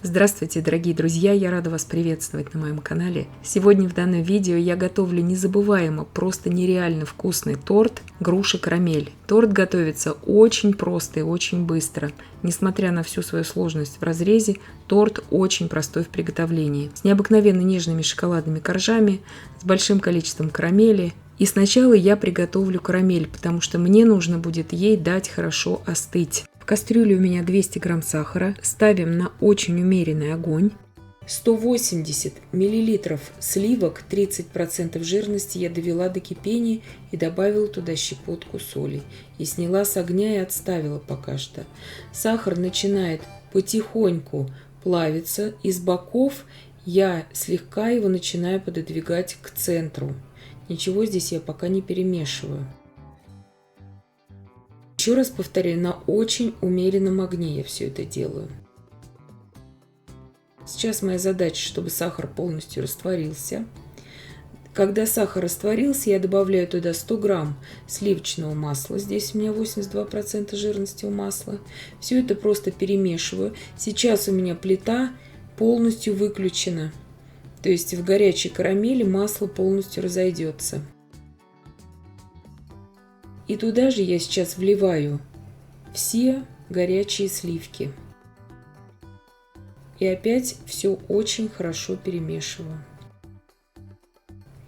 Здравствуйте, дорогие друзья! Я рада вас приветствовать на моем канале. Сегодня в данном видео я готовлю незабываемо, просто нереально вкусный торт груши-карамель. Торт готовится очень просто и очень быстро. Несмотря на всю свою сложность в разрезе, торт очень простой в приготовлении. С необыкновенно нежными шоколадными коржами, с большим количеством карамели. И сначала я приготовлю карамель, потому что мне нужно будет ей дать хорошо остыть. В кастрюле у меня 200 грамм сахара. Ставим на очень умеренный огонь. 180 миллилитров сливок, 30% жирности я довела до кипения и добавила туда щепотку соли. И сняла с огня и отставила пока что. Сахар начинает потихоньку плавиться. Из боков я слегка его начинаю пододвигать к центру. Ничего здесь я пока не перемешиваю. Еще раз повторяю, на очень умеренном огне я все это делаю. Сейчас моя задача, чтобы сахар полностью растворился. Когда сахар растворился, я добавляю туда 100 грамм сливочного масла. Здесь у меня 82% жирности у масла. Все это просто перемешиваю. Сейчас у меня плита полностью выключена. То есть в горячей карамели масло полностью разойдется. И туда же я сейчас вливаю все горячие сливки. И опять все очень хорошо перемешиваю.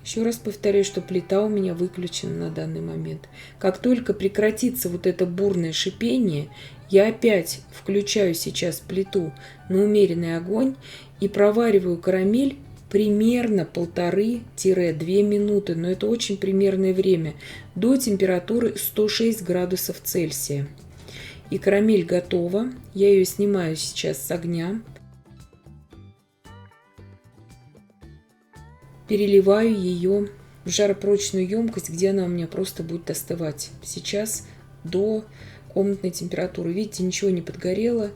Еще раз повторяю, что плита у меня выключена на данный момент. Как только прекратится вот это бурное шипение, я опять включаю сейчас плиту на умеренный огонь и провариваю карамель примерно 1,5-2 минуты, но это очень примерное время, до температуры 106 градусов Цельсия. И карамель готова. Я ее снимаю сейчас с огня. Переливаю ее в жаропрочную емкость, где она у меня просто будет остывать. Сейчас до комнатной температуры. Видите, ничего не подгорело.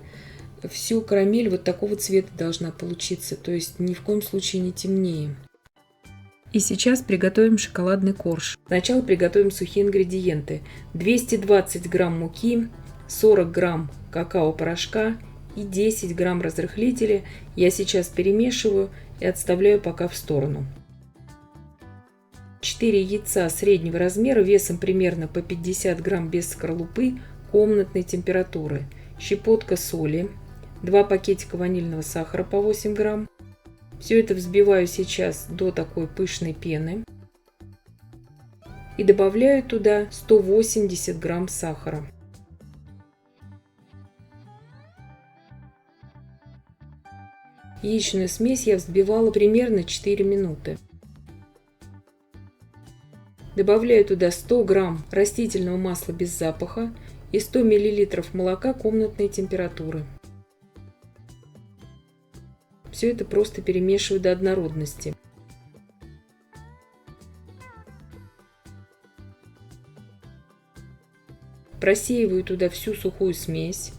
Все, карамель вот такого цвета должна получиться, то есть ни в коем случае не темнее. И сейчас приготовим шоколадный корж. Сначала приготовим сухие ингредиенты. 220 грамм муки, 40 грамм какао-порошка и 10 грамм разрыхлителя. Я сейчас перемешиваю и отставляю пока в сторону. 4 яйца среднего размера, весом примерно по 50 грамм без скорлупы, комнатной температуры. Щепотка соли. 2 пакетика ванильного сахара по 8 грамм. Все это взбиваю сейчас до такой пышной пены. И добавляю туда 180 грамм сахара. Яичную смесь я взбивала примерно 4 минуты. Добавляю туда 100 грамм растительного масла без запаха и 100 миллилитров молока комнатной температуры. Все это просто перемешиваю до однородности. Просеиваю туда всю сухую смесь.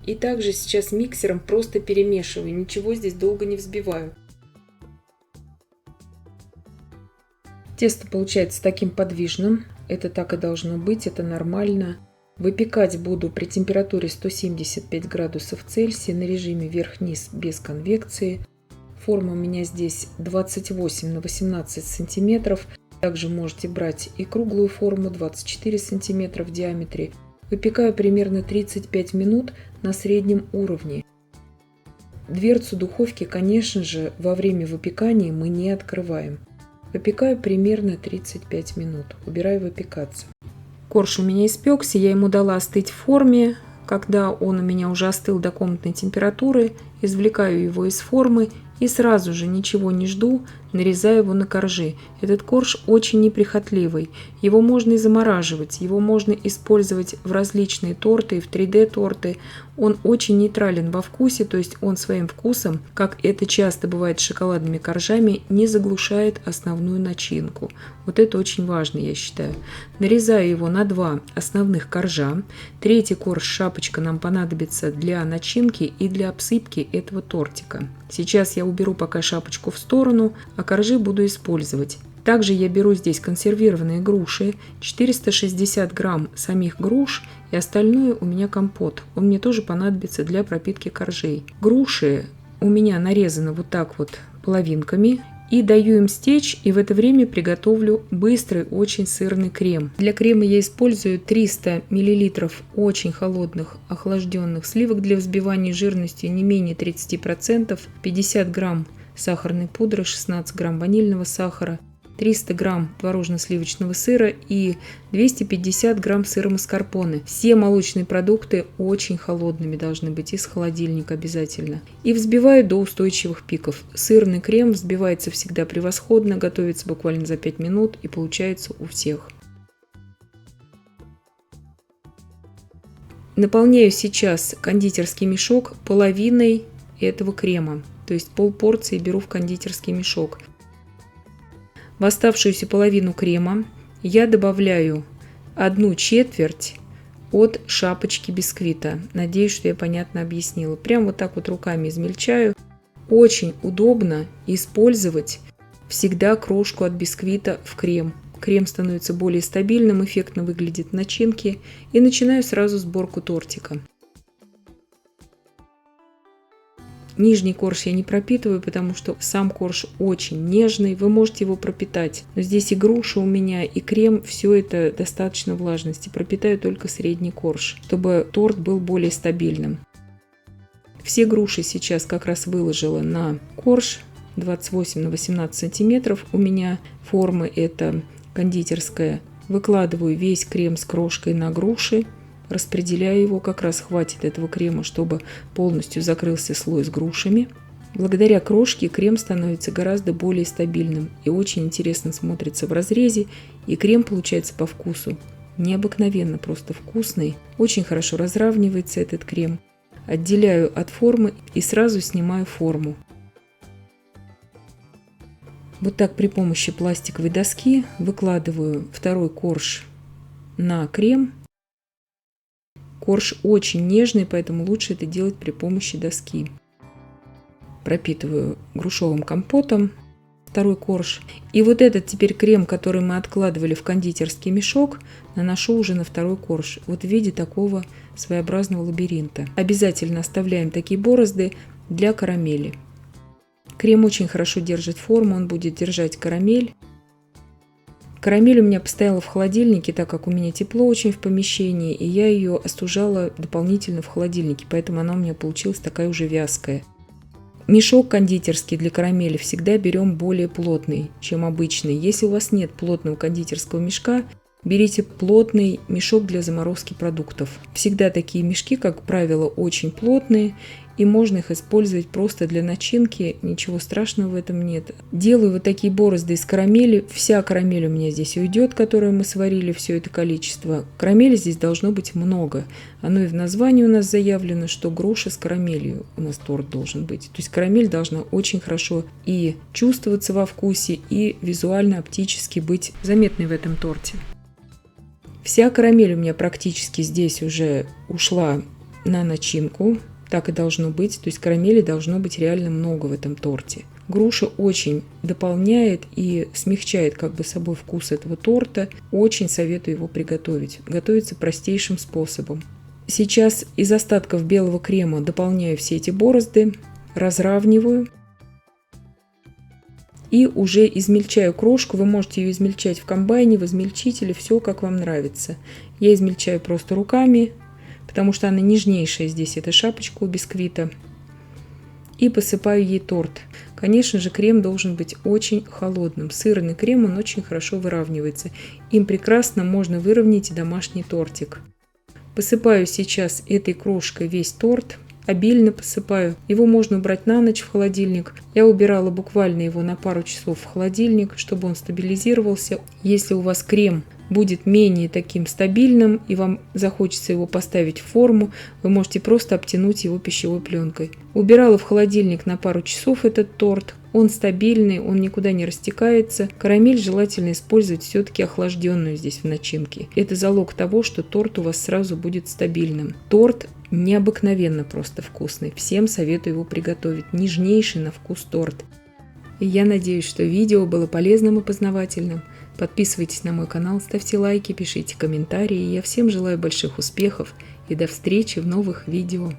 И также сейчас миксером просто перемешиваю, ничего здесь долго не взбиваю. Тесто получается таким подвижным, это так и должно быть, это нормально. Выпекать буду при температуре 175 градусов Цельсия на режиме вверх-вниз без конвекции. Форма у меня здесь 28 на 18 сантиметров. Также можете брать и круглую форму 24 сантиметра в диаметре. Выпекаю примерно 35 минут на среднем уровне. Дверцу духовки, конечно же, во время выпекания мы не открываем. Выпекаю примерно 35 минут. Убираю выпекаться. Корж у меня испекся, я ему дала остыть в форме. Когда он у меня уже остыл до комнатной температуры, извлекаю его из формы и сразу же, ничего не жду, нарезаю его на коржи. Этот корж очень неприхотливый. Его можно и замораживать, его можно использовать в различные торты и в 3D-торты. Он очень нейтрален во вкусе, то есть он своим вкусом, как это часто бывает с шоколадными коржами, не заглушает основную начинку. Вот это очень важно, я считаю. Нарезаю его на 2 основных коржа. Третий корж, шапочка, нам понадобится для начинки и для обсыпки этого тортика. Сейчас я уберу пока шапочку в сторону, а коржи буду использовать. Также я беру здесь консервированные груши, 460 грамм самих груш и остальное у меня компот. Он мне тоже понадобится для пропитки коржей. Груши у меня нарезаны вот так вот половинками. И даю им стечь, и в это время приготовлю быстрый, очень сырный крем. Для крема я использую 300 мл очень холодных охлажденных сливок для взбивания жирностью не менее 30%, 50 грамм сахарной пудры, 16 грамм ванильного сахара, 300 грамм творожно-сливочного сыра и 250 грамм сыра маскарпоне. Все молочные продукты очень холодными должны быть, из холодильника обязательно. И взбиваю до устойчивых пиков. Сырный крем взбивается всегда превосходно, готовится буквально за 5 минут и получается у всех. Наполняю сейчас кондитерский мешок половиной этого крема, то есть полпорции беру в кондитерский мешок. В оставшуюся половину крема я добавляю 1/4 от шапочки бисквита. Надеюсь, что я понятно объяснила. Прям вот так вот руками измельчаю. Очень удобно использовать всегда крошку от бисквита в крем. Крем становится более стабильным, эффектно выглядит начинки. И начинаю сразу сборку тортика. Нижний корж я не пропитываю, потому что сам корж очень нежный, вы можете его пропитать. Но здесь и груша у меня, и крем, все это достаточно влажности. Пропитаю только средний корж, чтобы торт был более стабильным. Все груши сейчас как раз выложила на корж 28 на 18 сантиметров. У меня формы это кондитерская. Выкладываю весь крем с крошкой на груши. Распределяю его, как раз хватит этого крема, чтобы полностью закрылся слой с грушами. Благодаря крошке крем становится гораздо более стабильным и очень интересно смотрится в разрезе, и крем получается по вкусу необыкновенно просто вкусный. Очень хорошо разравнивается этот крем. Отделяю от формы и сразу снимаю форму. Вот так при помощи пластиковой доски выкладываю второй корж на крем. Корж очень нежный, поэтому лучше это делать при помощи доски. Пропитываю грушевым компотом второй корж. И вот этот теперь крем, который мы откладывали в кондитерский мешок, наношу уже на второй корж. Вот в виде такого своеобразного лабиринта. Обязательно оставляем такие борозды для карамели. Крем очень хорошо держит форму, он будет держать карамель. Карамель у меня постояла в холодильнике, так как у меня тепло очень в помещении, и я ее остужала дополнительно в холодильнике, поэтому она у меня получилась такая уже вязкая. Мешок кондитерский для карамели всегда берем более плотный, чем обычный. Если у вас нет плотного кондитерского мешка, берите плотный мешок для заморозки продуктов. Всегда такие мешки, как правило, очень плотные, и можно их использовать просто для начинки, ничего страшного в этом нет. Делаю вот такие борозды из карамели. Вся карамель у меня здесь уйдет, которую мы сварили, все это количество. Карамели здесь должно быть много. Оно и в названии у нас заявлено, что груша с карамелью у нас торт должен быть. То есть карамель должна очень хорошо и чувствоваться во вкусе, и визуально, оптически быть заметной в этом торте. Вся карамель у меня практически здесь уже ушла на начинку. Так и должно быть, то есть карамели должно быть реально много в этом торте. Груша очень дополняет и смягчает как бы собой вкус этого торта. Очень советую его приготовить. Готовится простейшим способом. Сейчас из остатков белого крема дополняю все эти борозды, разравниваю и уже измельчаю крошку. Вы можете ее измельчать в комбайне, в измельчителе, все как вам нравится. Я измельчаю просто руками, потому что она нежнейшая здесь, эта шапочка у бисквита. И посыпаю ей торт. Конечно же, крем должен быть очень холодным. Сырный крем, он очень хорошо выравнивается. Им прекрасно можно выровнять и домашний тортик. Посыпаю сейчас этой крошкой весь торт. Обильно посыпаю. Его можно убрать на ночь в холодильник. Я убирала буквально его на пару часов в холодильник, чтобы он стабилизировался. Если у вас крем будет менее таким стабильным и вам захочется его поставить в форму, вы можете просто обтянуть его пищевой пленкой. Убирала в холодильник на пару часов этот торт. Он стабильный, он никуда не растекается. Карамель желательно использовать все-таки охлажденную здесь в начинке. Это залог того, что торт у вас сразу будет стабильным. Торт необыкновенно просто вкусный. Всем советую его приготовить. Нежнейший на вкус торт. И я надеюсь, что видео было полезным и познавательным. Подписывайтесь на мой канал, ставьте лайки, пишите комментарии. Я всем желаю больших успехов и до встречи в новых видео.